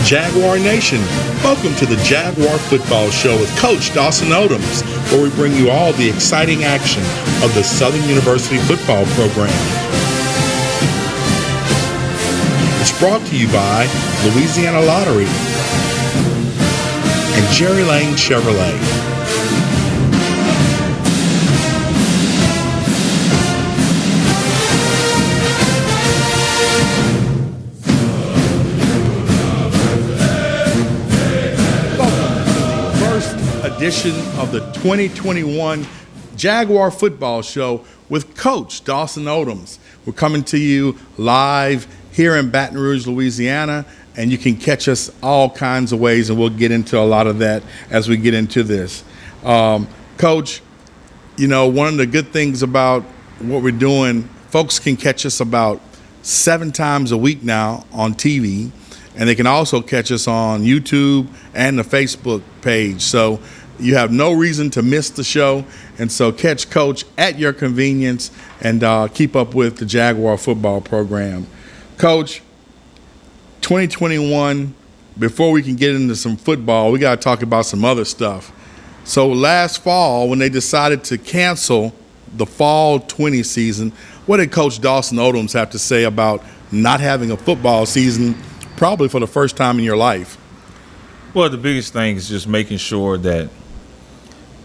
Jaguar Nation, welcome to the Jaguar Football Show with Coach Dawson Odums, where we bring you all the exciting action of the Southern University football program. It's brought to you by Louisiana Lottery and Jerry Lane Chevrolet. Edition of the 2021 Jaguar Football Show with Coach Dawson Odums. We're coming to you live here in Baton Rouge, Louisiana, and you can catch us all kinds of ways, and we'll get into a lot of that as we get into this. Coach, you know, one of the good things about what we're doing, folks can catch us about 7 times a week now on TV, and they can also catch us on YouTube and the Facebook page. So you have no reason to miss the show, and so catch Coach at your convenience and keep up with the Jaguar football program. Coach, 2021, before we can get into some football, we got to talk about some other stuff. So last fall, when they decided to cancel the fall 20 season, what did Coach Dawson Odums have to say about not having a football season probably for the first time in your life? Well, the biggest thing is just making sure that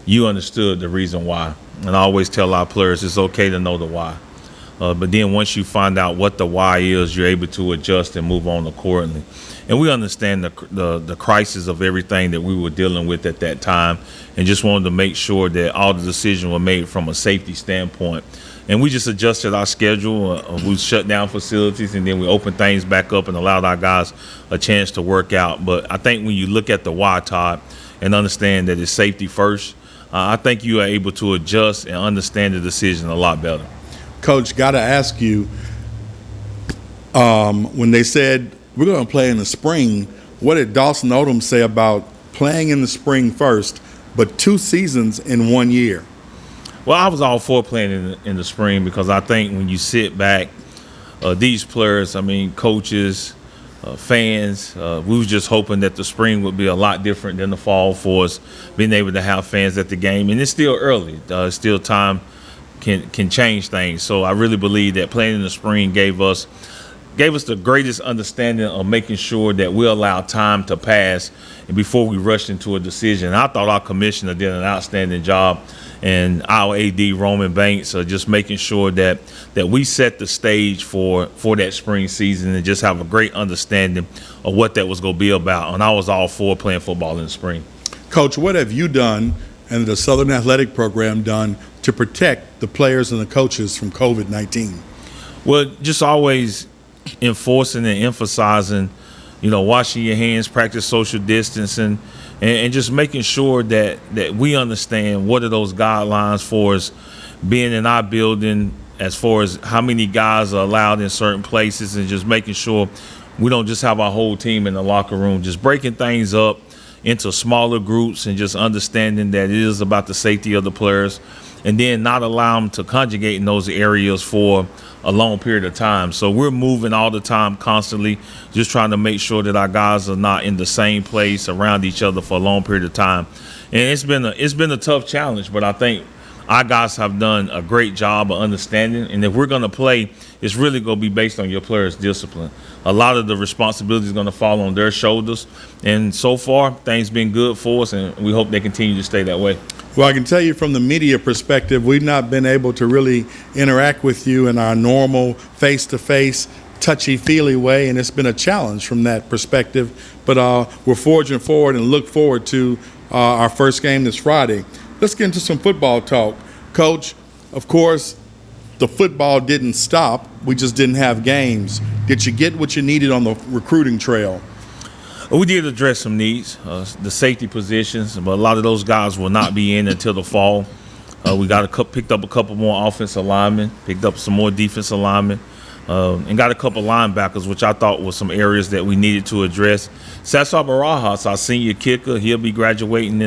you understood the reason why. And I always tell our players it's okay to know the why. But then once you find out what the why is, you're able to adjust and move on accordingly. And we understand the crisis of everything that we were dealing with at that time, and just wanted to make sure that all the decisions were made from a safety standpoint. And we just adjusted our schedule. We shut down facilities, and then we opened things back up and allowed our guys a chance to work out. But I think when you look at the why, Todd, and understand that it's safety first, I think you are able to adjust and understand the decision a lot better. Coach, got to ask you, when they said we're going to play in the spring, what did Dawson Odums say about playing in the spring first, but 2 seasons in 1 year? Well, I was all for playing in the spring because I think when you sit back, these players, I mean, coaches, fans, we was just hoping that the spring would be a lot different than the fall for us, being able to have fans at the game. And it's still early. Still time can change things. So I really believe that playing in the spring gave us the greatest understanding of making sure that we allow time to pass before we rushed into a decision. I thought our commissioner did an outstanding job, and our AD, Roman Banks, just making sure that we set the stage for that spring season and just have a great understanding of what that was going to be about. And I was all for playing football in the spring. Coach, what have you done and the Southern Athletic Program done to protect the players and the coaches from COVID-19? Well, just always enforcing and emphasizing, washing your hands, practice social distancing, and just making sure that we understand what are those guidelines for us being in our building as far as how many guys are allowed in certain places, and just making sure we don't just have our whole team in the locker room, just breaking things up into smaller groups and just understanding that it is about the safety of the players, and then not allow them to congregate in those areas for a long period of time. So we're moving all the time, constantly, just trying to make sure that our guys are not in the same place around each other for a long period of time. And it's been a tough challenge, but I think our guys have done a great job of understanding. And if we're going to play, it's really going to be based on your players' discipline. A lot of the responsibility is going to fall on their shoulders. And so far, things been good for us, and we hope they continue to stay that way. Well, I can tell you from the media perspective, we've not been able to really interact with you in our normal face-to-face, touchy-feely way, and it's been a challenge from that perspective. But we're forging forward and look forward to our first game this Friday. Let's get into some football talk. Coach, of course, the football didn't stop. We just didn't have games. Did you get what you needed on the recruiting trail? We did address some needs, the safety positions, but a lot of those guys will not be in until the fall. We picked up a couple more offensive linemen, picked up some more defensive linemen, and got a couple linebackers, which I thought were some areas that we needed to address. Cesar Barajas, our senior kicker, he'll be graduating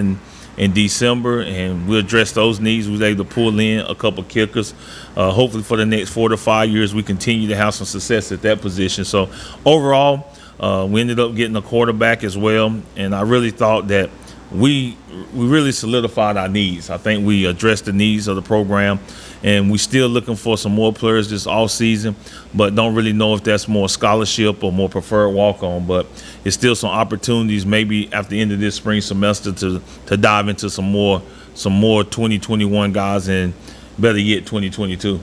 in December, and we'll address those needs. We were able to pull in a couple kickers. Hopefully for the next 4 to 5 years, we continue to have some success at that position. So overall, We ended up getting a quarterback as well, and I really thought that we really solidified our needs. I think we addressed the needs of the program, and we're still looking for some more players this offseason, but don't really know if that's more scholarship or more preferred walk-on. But it's still some opportunities maybe after the end of this spring semester to dive into some more 2021 guys, and better yet 2022.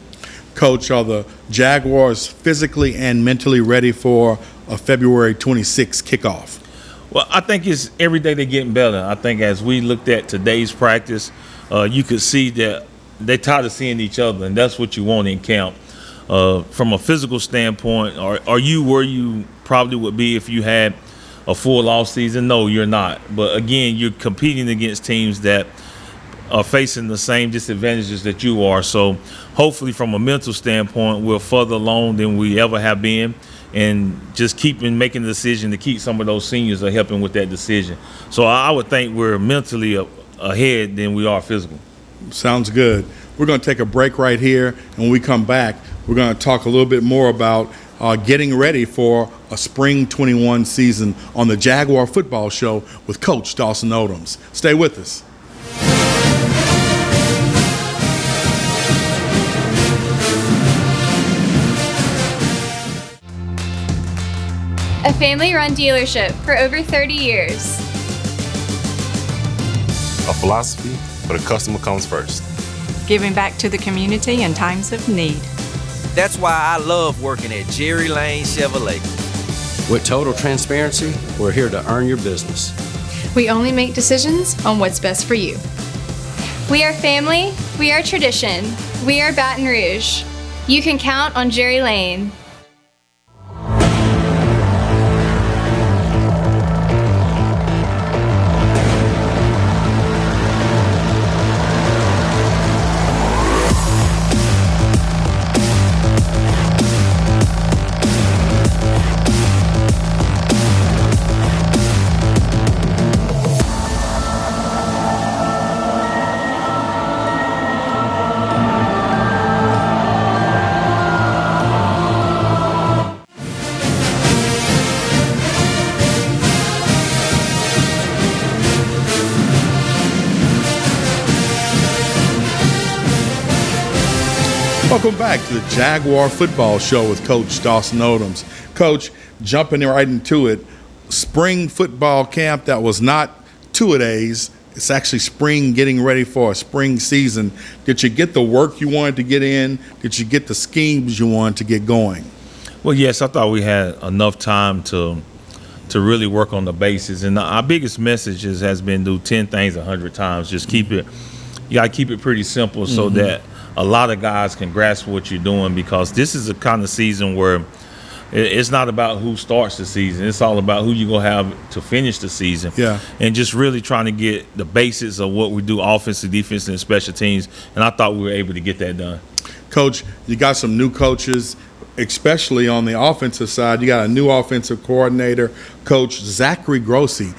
Coach, are the Jaguars physically and mentally ready for a February 26th kickoff? Well, I think it's every day they're getting better. I think as we looked at today's practice, you could see that they're tired of seeing each other, and that's what you want in camp. From a physical standpoint, are you where you probably would be if you had a full off season? No, you're not. But again, you're competing against teams that are facing the same disadvantages that you are. So hopefully from a mental standpoint, we're further along than we ever have been, and just making the decision to keep some of those seniors are helping with that decision. So I would think we're mentally ahead than we are physical. Sounds good. We're going to take a break right here, and when we come back, we're going to talk a little bit more about getting ready for a spring 21 season on the Jaguar Football Show with Coach Dawson Odums. Stay with us. A family-run dealership for over 30 years. A philosophy, but the customer comes first. Giving back to the community in times of need. That's why I love working at Jerry Lane Chevrolet. With total transparency, we're here to earn your business. We only make decisions on what's best for you. We are family, we are tradition, we are Baton Rouge. You can count on Jerry Lane. Welcome back to the Jaguar Football Show with Coach Dawson Odums. Coach, jumping right into it, spring football camp that was not two-a-days. It's actually spring, getting ready for a spring season. Did you get the work you wanted to get in? Did you get the schemes you wanted to get going? Well, yes, I thought we had enough time to really work on the bases. And our biggest message has been do 10 things 100 times. Just keep it – you got to keep it pretty simple so that a lot of guys can grasp what you're doing, because this is a kind of season where it's not about who starts the season. It's all about who you're going to have to finish the season. Yeah. And just really trying to get the basics of what we do, offensive, defense, and special teams. And I thought we were able to get that done. Coach, you got some new coaches, especially on the offensive side. You got a new offensive coordinator, Coach Zachary Grossi.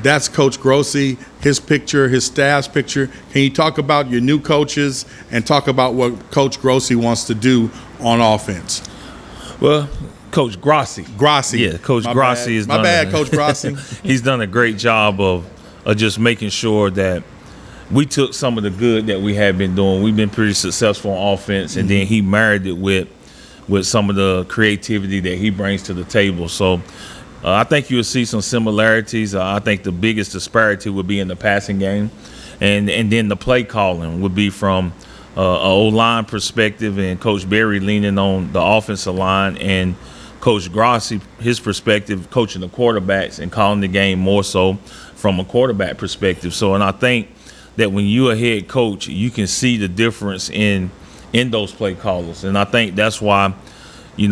That's Coach Grossi, his picture, his staff's picture. Can you talk about your new coaches and talk about what Coach Grossi wants to do on offense? Well, Coach Grossi. Yeah, Coach Grossi is my bad, Coach Grossi. He's done a great job of just making sure that we took some of the good that we had been doing. We've been pretty successful on offense, and then he married it with some of the creativity that he brings to the table. So I think you'll see some similarities. I think the biggest disparity would be in the passing game, and then the play calling would be from an O-line perspective, and Coach Berry leaning on the offensive line, and Coach Grossi, his perspective, coaching the quarterbacks and calling the game more so from a quarterback perspective. So, and I think that when you're a head coach, you can see the difference in those play callers, and I think that's why,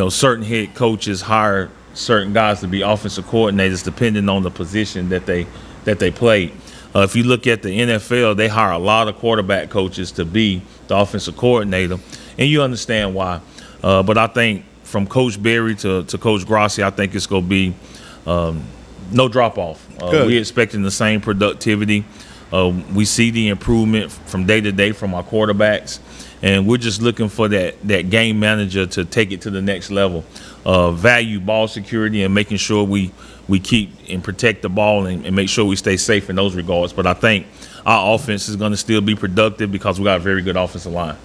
certain head coaches hire certain guys to be offensive coordinators depending on the position that they play. If you look at the NFL, they hire a lot of quarterback coaches to be the offensive coordinator, and you understand why. But I think from Coach Berry to Coach Grossi, I think it's going to be no drop-off. We're expecting the same productivity. We see the improvement from day to day from our quarterbacks, and we're just looking for that game manager to take it to the next level. value ball security and making sure we keep and protect the ball and make sure we stay safe in those regards. But I think our offense is going to still be productive because we got a very good offensive line.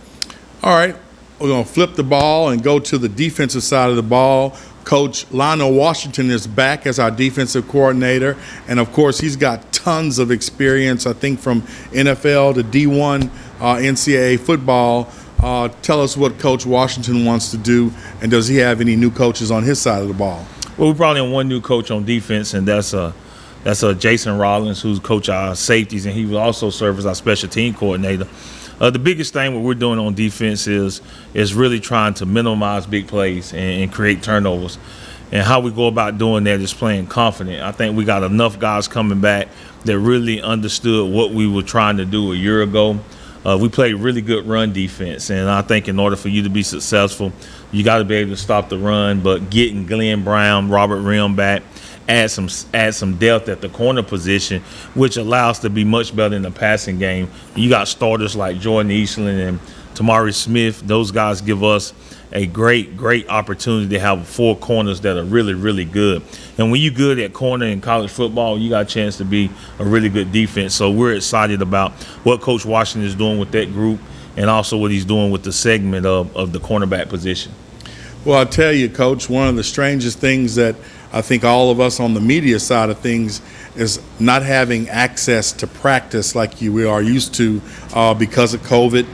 All right, we're going to flip the ball and go to the defensive side of the ball. Coach Lionel Washington is back as our defensive coordinator, and of course he's got tons of experience, I think, from NFL to D1 NCAA football. Tell us what Coach Washington wants to do, and does he have any new coaches on his side of the ball? Well, we probably have one new coach on defense, and that's Jason Rollins, who's coach our safeties, and he will also serve as our special team coordinator. The biggest thing what we're doing on defense is really trying to minimize big plays and create turnovers. And how we go about doing that is playing confident. I think we got enough guys coming back that really understood what we were trying to do a year ago. We played really good run defense, and I think in order for you to be successful, you got to be able to stop the run. But getting Glenn Brown, Robert Rim back, add some depth at the corner position, which allows to be much better in the passing game. You got starters like Jordan Easton and Tamari Smith. Those guys give us a great opportunity to have 4 corners that are really, really good. And when you're good at corner in college football, you got a chance to be a really good defense. So we're excited about what Coach Washington is doing with that group and also what he's doing with the segment of the cornerback position. Well, I'll tell you, Coach, one of the strangest things that I think all of us on the media side of things is not having access to practice like we are used to because of COVID,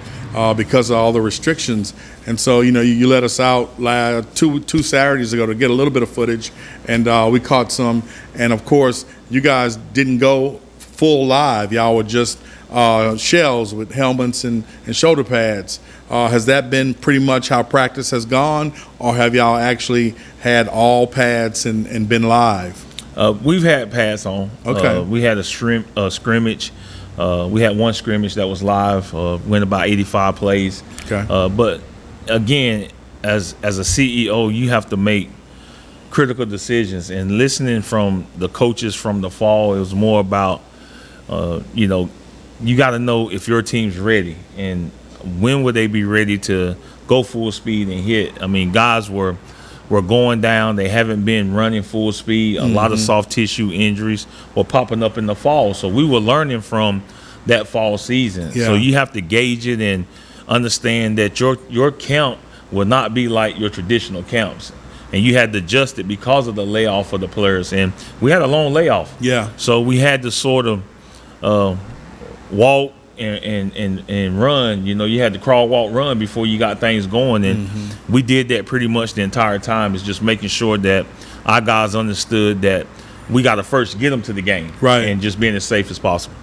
because of all the restrictions. And so, you let us out two Saturdays ago to get a little bit of footage, and we caught some. And, of course, you guys didn't go full live. Y'all were just shells with helmets and shoulder pads. Has that been pretty much how practice has gone, or have y'all actually had all pads and been live? We've had pads on. Okay. We had a scrimmage. We had one scrimmage that was live, went about 85 plays. Okay. But, again, as a CEO, you have to make critical decisions. And listening from the coaches from the fall, it was more about, you got to know if your team's ready and when would they be ready to go full speed and hit. I mean, guys were going down. They haven't been running full speed. A lot of soft tissue injuries were popping up in the fall. So we were learning from that fall season. Yeah. So you have to gauge it and understand that your count will not be like your traditional counts. And you had to adjust it because of the layoff of the players. And we had a long layoff. Yeah. So we had to sort of walk and run. You had to crawl, walk, run before you got things going. And we did that pretty much the entire time. It's just making sure that our guys understood that we got to first get them to the game. Right. And just being as safe as possible.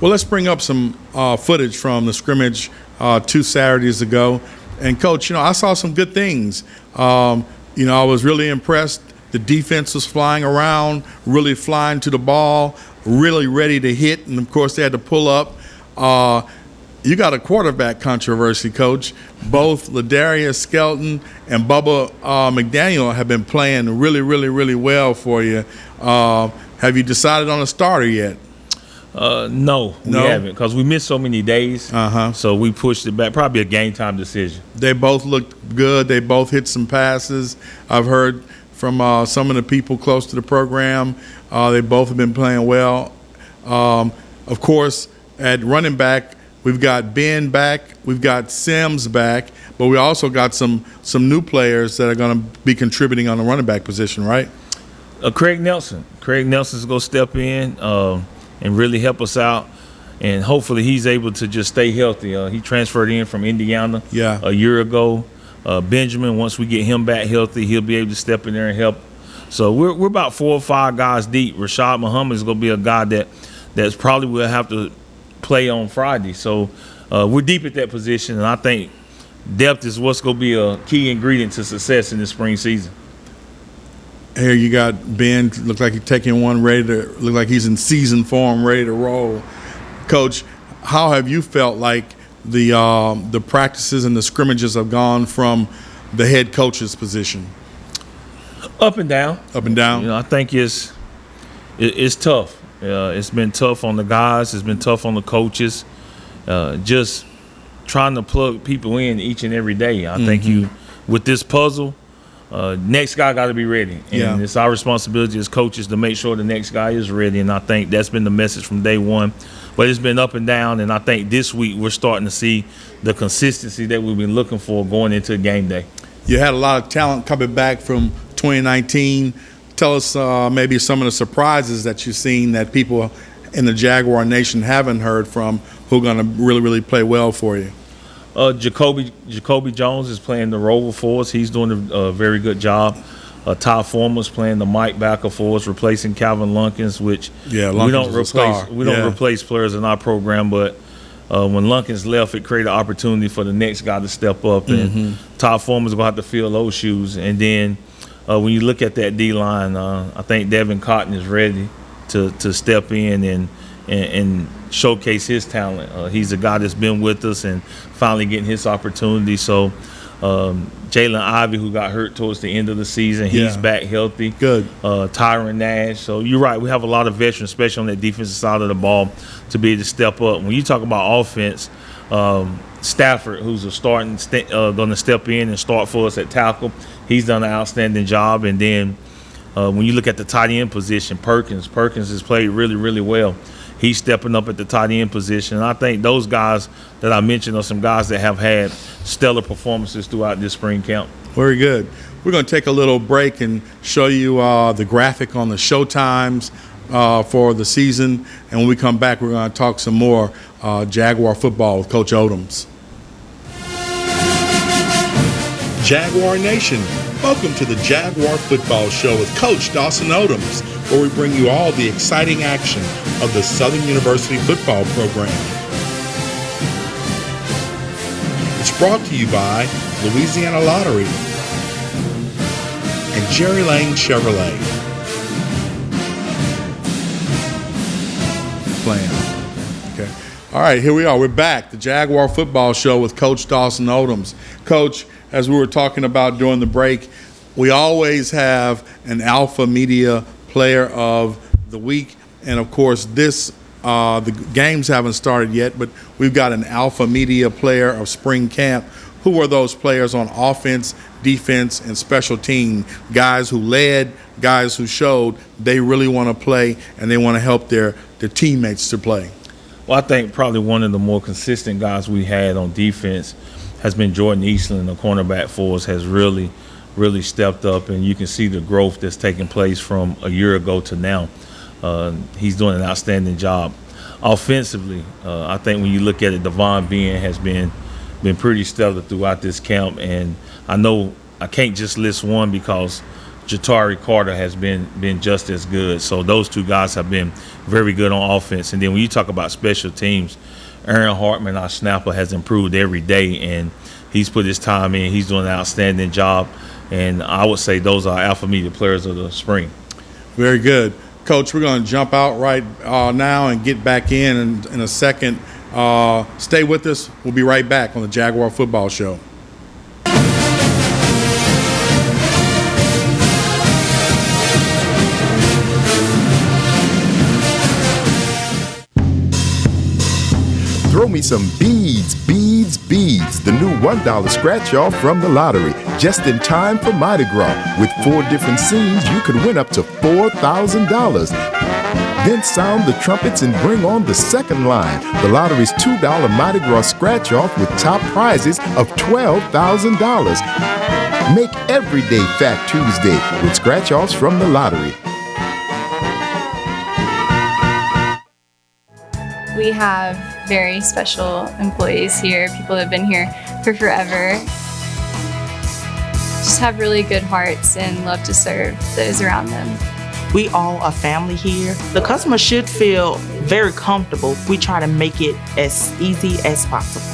Well, let's bring up some footage from the scrimmage 2 Saturdays ago. And, Coach, I saw some good things. I was really impressed. The defense was flying around, really flying to the ball, really ready to hit. And, of course, they had to pull up. You got a quarterback controversy, Coach. Both Ladarius Skelton and Bubba McDaniel have been playing really, really, really well for you. Have you decided on a starter yet? No, we haven't, because we missed so many days. So we pushed it back. Probably a game time decision. They both looked good. They both hit some passes. I've heard from some of the people close to the program. They both have been playing well. Of course, at running back, we've got Ben back. We've got Sims back. But we also got some new players that are going to be contributing on the running back position, right? Craig Nelson. Craig Nelson's going to step in and really help us out. And hopefully he's able to just stay healthy. He transferred in from Indiana a year ago. Benjamin, once we get him back healthy, he'll be able to step in there and help. So we're about 4 or 5 guys deep. Rashad Muhammad is going to be a guy that's probably will have to play on Friday. So we're deep at that position, and I think depth is what's going to be a key ingredient to success in the spring season. Here you got Ben, look like he's taking one look like he's in season form, ready to roll. Coach, how have you felt like the practices and the scrimmages have gone from the head coach's position? Up and down. Up and down? I think it's tough. It's been tough on the guys. It's been tough on the coaches. Just trying to plug people in each and every day. I think with this puzzle, next guy got to be ready. And it's our responsibility as coaches to make sure the next guy is ready. And I think that's been the message from day one. But it's been up and down, and I think this week we're starting to see the consistency that we've been looking for going into game day. You had a lot of talent coming back from 2019. Tell us maybe some of the surprises that you've seen that people in the Jaguar Nation haven't heard from who are going to really, really play well for you. Jacoby Jones is playing the rover for us. He's doing a very good job. Ty Former's playing the Mike backer for us, replacing Calvin Lunkins, which we don't replace players in our program, but when Lunkins left, it created an opportunity for the next guy to step up, and Ty Former's going to have to fill those shoes. And then when you look at that D-line, I think Devin Cotton is ready to step in and showcase his talent. He's a guy that's been with us and finally getting his opportunity. So Jalen Ivey, who got hurt towards the end of the season, he's back healthy. Good. Tyron Nash. So you're right. We have a lot of veterans, especially on that defensive side of the ball, to be able to step up. When you talk about offense, Stafford, who's going to step in and start for us at tackle, he's done an outstanding job. And then when you look at the tight end position, Perkins has played really, really well. He's stepping up at the tight end position. And I think those guys that I mentioned are some guys that have had stellar performances throughout this spring camp. Very good. We're going to take a little break and show you the graphic on the show times for the season. And when we come back, we're going to talk some more Jaguar football with Coach Odums. Jaguar Nation, welcome to the Jaguar Football Show with Coach Dawson Odums, where we bring you all the exciting action of the Southern University football program. It's brought to you by Louisiana Lottery and Jerry Lane Chevrolet. Okay. All right, here we are. We're back. The Jaguar Football Show with Coach Dawson Odums. Coach, as we were talking about during the break, we always have an Alpha Media Player of the Week. And, of course, the games haven't started yet, but we've got an Alpha Media Player of Spring Camp. Who are those players on offense, defense, and special team? Guys who led, guys who showed they really want to play and they want to help their teammates to play. Well, I think probably one of the more consistent guys we had on defense has been Jordan Easton, the cornerback for us, has really stepped up, and you can see the growth that's taking place from a year ago to now. He's doing an outstanding job. Offensively, I think when you look at it, Devon Ben has been pretty stellar throughout this camp, and I know I can't just list one because Jatari Carter has been just as good. So those two guys have been very good on offense. And then when you talk about special teams, Aaron Hartman, our snapper, has improved every day, and he's put his time in. He's doing an outstanding job, and I would say those are Alpha Media Players of the spring. Very good. Coach, we're going to jump out right now and get back in a second. Stay with us. We'll be right back on the Jaguar Football Show. Throw me some beads, beads, beads. The new $1 scratch-off from the lottery. Just in time for Mardi Gras. With 4 different scenes, you could win up to $4,000. Then sound the trumpets and bring on the second line. The lottery's $2 Mardi Gras scratch-off with top prizes of $12,000. Make every day Fat Tuesday with scratch-offs from the lottery. We have very special employees here, people that have been here for forever. Just have really good hearts and love to serve those around them. We all are family here. The customer should feel very comfortable. We try to make it as easy as possible.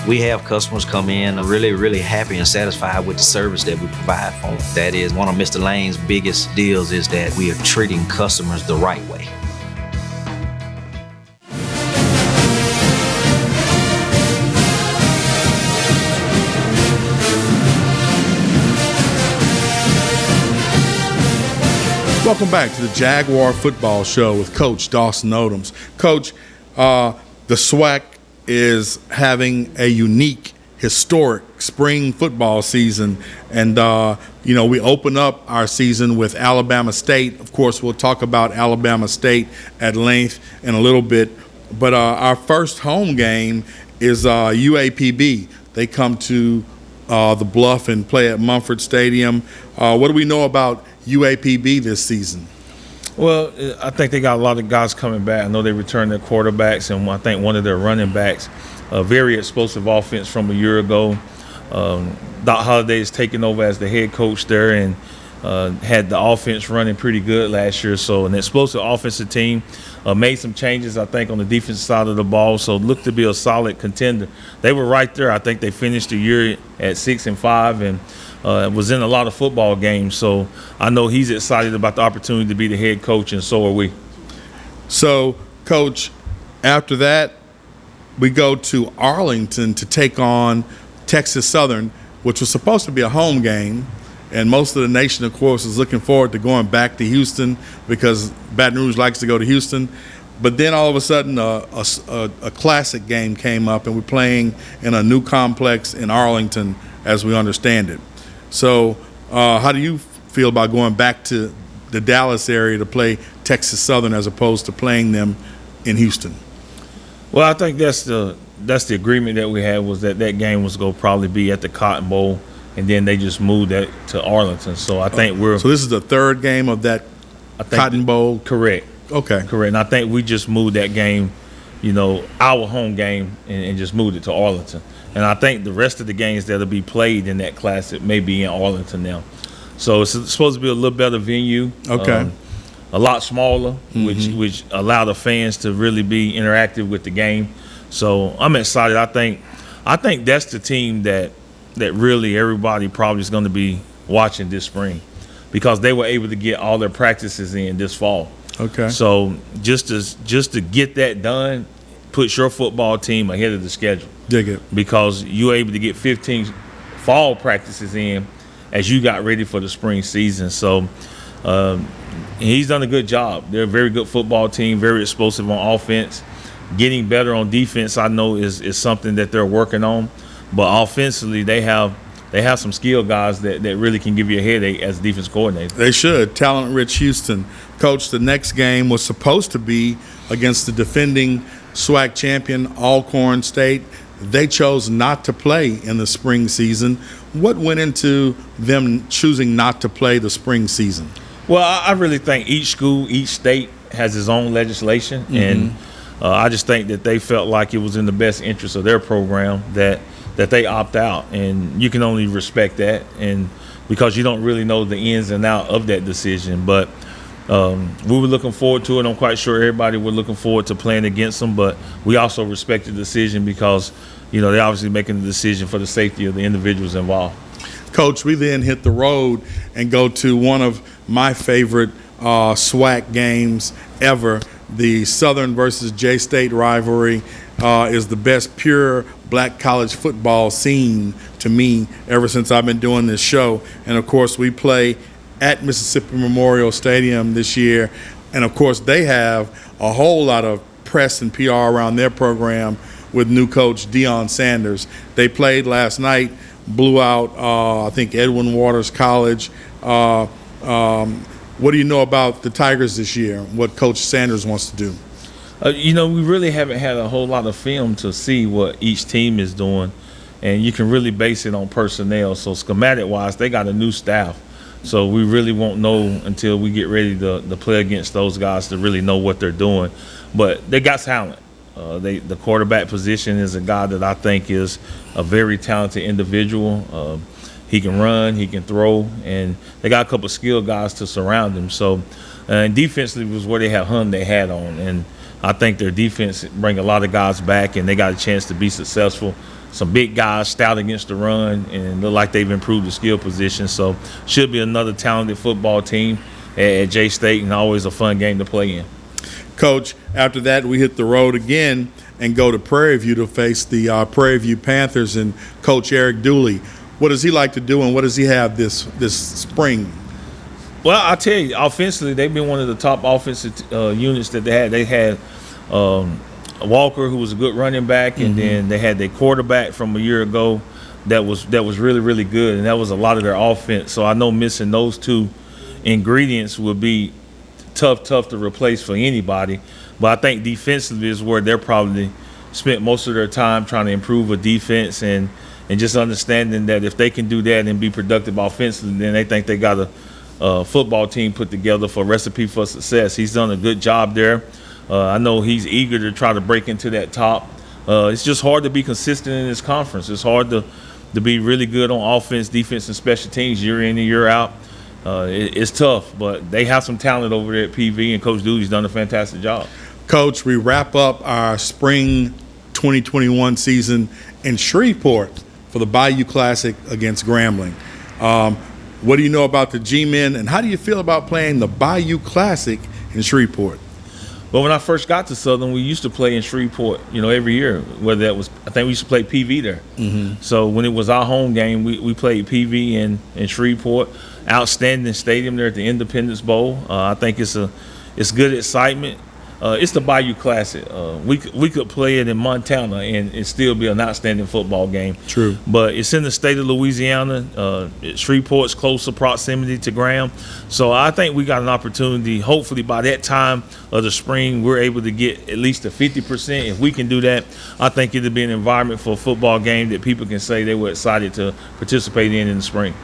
We have customers come in really, really happy and satisfied with the service that we provide for them. That is one of Mr. Lane's biggest deals, is that we are treating customers the right way. Welcome back to the Jaguar Football Show with Coach Dawson Odums. Coach, the SWAC is having a unique historic spring football season. And, we open up our season with Alabama State. Of course, we'll talk about Alabama State at length in a little bit. But our first home game is UAPB. They come to the Bluff and play at Mumford Stadium. What do we know about UAPB this season? Well, I think they got a lot of guys coming back. I know they returned their quarterbacks, and I think one of their running backs, a very explosive offense from a year ago. Doc Holliday is taking over as the head coach there, and had the offense running pretty good last year. So an explosive offensive team. Made some changes, I think, on the defensive side of the ball, so looked to be a solid contender. They were right there. I think they finished the year at 6-5 and was in a lot of football games. So I know he's excited about the opportunity to be the head coach, and so are we. So, Coach, after that, we go to Arlington to take on Texas Southern, which was supposed to be a home game. And most of the nation, of course, is looking forward to going back to Houston because Baton Rouge likes to go to Houston. But then all of a sudden, a classic game came up, and we're playing in a new complex in Arlington, as we understand it. So how do you feel about going back to the Dallas area to play Texas Southern as opposed to playing them in Houston? Well, I think that's the agreement that we had, was that game was going to probably be at the Cotton Bowl. And then they just moved that to Arlington. So I think So this is the third game of that Cotton Bowl? Correct. Okay. Correct. And I think we just moved that game, our home game, and just moved it to Arlington. And I think the rest of the games that'll be played in that classic may be in Arlington now. So it's supposed to be a little better venue. Okay. A lot smaller, which allow the fans to really be interactive with the game. So I'm excited. I think that's the team that really everybody probably is going to be watching this spring, because they were able to get all their practices in this fall. Okay. So just to get that done puts your football team ahead of the schedule. Dig it. Because you're able to get 15 fall practices in as you got ready for the spring season. So he's done a good job. They're a very good football team, very explosive on offense. Getting better on defense, I know, is something that they're working on. But offensively, they have some skilled guys that really can give you a headache as a defense coordinator. They should. Talent-rich Houston. Coach, the next game was supposed to be against the defending SWAC champion, Alcorn State. They chose not to play in the spring season. What went into them choosing not to play the spring season? Well, I really think each school, each state has its own legislation. And I just think that they felt like it was in the best interest of their program that they opt out, and you can only respect that, and because you don't really know the ins and out of that decision. But we were looking forward to it. I'm quite sure everybody was looking forward to playing against them, but we also respect the decision because, they're obviously making the decision for the safety of the individuals involved. Coach, we then hit the road and go to one of my favorite SWAC games ever. The Southern versus J-State rivalry is the best pure black college football scene to me ever since I've been doing this show. And, of course, we play at Mississippi Memorial Stadium this year. And, of course, they have a whole lot of press and PR around their program with new coach Deion Sanders. They played last night, blew out, I think, Edwin Waters College. What do you know about the Tigers this year, what Coach Sanders wants to do? We really haven't had a whole lot of film to see what each team is doing, and you can really base it on personnel. So schematic-wise, they got a new staff. So we really won't know until we get ready to play against those guys to really know what they're doing. But they got talent. The quarterback position is a guy that I think is a very talented individual. He can run, he can throw, and they got a couple of skilled guys to surround him. So, and defensively was where they have hung their hat on, and I think their defense bring a lot of guys back, and they got a chance to be successful. Some big guys stout against the run, and look like they've improved the skill position. So, should be another talented football team at J-State, and always a fun game to play in. Coach, after that, we hit the road again and go to Prairie View to face the Prairie View Panthers and Coach Eric Dooley. What does he like to do, and what does he have this spring? Well, I'll tell you, offensively, they've been one of the top offensive units that they had. They had Walker, who was a good running back, and then they had their quarterback from a year ago that was really, really good, and that was a lot of their offense. So I know missing those two ingredients would be tough to replace for anybody. But I think defensively is where they're probably spent most of their time trying to improve a defense and just understanding that if they can do that and be productive offensively, then they think they got a football team put together for a recipe for success. He's done a good job there. I know he's eager to try to break into that top. It's just hard to be consistent in this conference. It's hard to be really good on offense, defense, and special teams year in and year out. It's tough, but they have some talent over there at PV, and Coach Dooley's done a fantastic job. Coach, we wrap up our spring 2021 season in Shreveport for the Bayou Classic against Grambling. What do you know about the G-Men, and how do you feel about playing the Bayou Classic in Shreveport? Well, when I first got to Southern, we used to play in Shreveport, every year. Whether that was, I think we used to play PV there. So when it was our home game, we played PV in Shreveport. Outstanding stadium there at the Independence Bowl. I think it's good excitement. It's the Bayou Classic. We could play it in Montana and it still be an outstanding football game. True. But it's in the state of Louisiana. Shreveport's closer proximity to Graham. So I think we got an opportunity. Hopefully by that time of the spring, we're able to get at least a 50%. If we can do that, I think it'll be an environment for a football game that people can say they were excited to participate in the spring.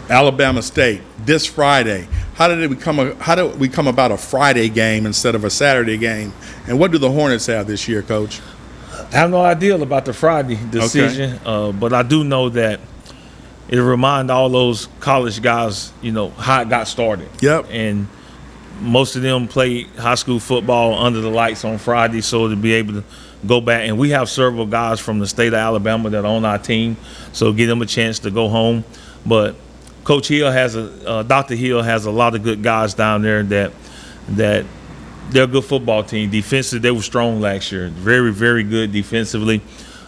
Alabama State this Friday. How did we come about a Friday game instead of a Saturday game? And what do the Hornets have this year, Coach? I have no idea about the Friday decision, but I do know that it'll remind all those college guys, how it got started. Yep. And most of them play high school football under the lights on Friday, so to be able to go back. And we have several guys from the state of Alabama that are on our team, so give them a chance to go home. But Coach Hill Dr. Hill has a lot of good guys down there that they're a good football team. Defensively, they were strong last year. Very, very good defensively.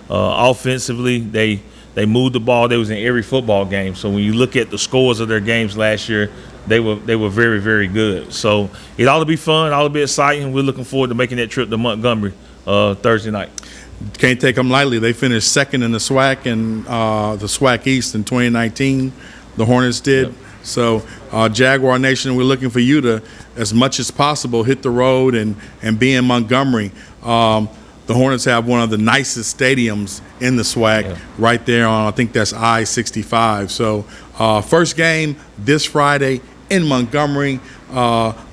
Offensively, they moved the ball. They was in every football game. So when you look at the scores of their games last year, they were very, very good. So it ought to be fun. It ought to be exciting. We're looking forward to making that trip to Montgomery Thursday night. Can't take them lightly. They finished second in the SWAC and the SWAC East in 2019. The Hornets did. Yep. So Jaguar Nation, we're looking for you to, as much as possible, hit the road and be in Montgomery. The Hornets have one of the nicest stadiums in the SWAC right there on, I think that's I-65. So first game this Friday in Montgomery.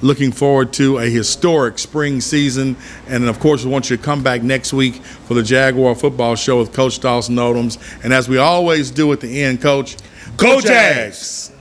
Looking forward to a historic spring season. And, of course, we want you to come back next week for the Jaguar Football Show with Coach Dawson Odums. And as we always do at the end, Coach, Go Jags!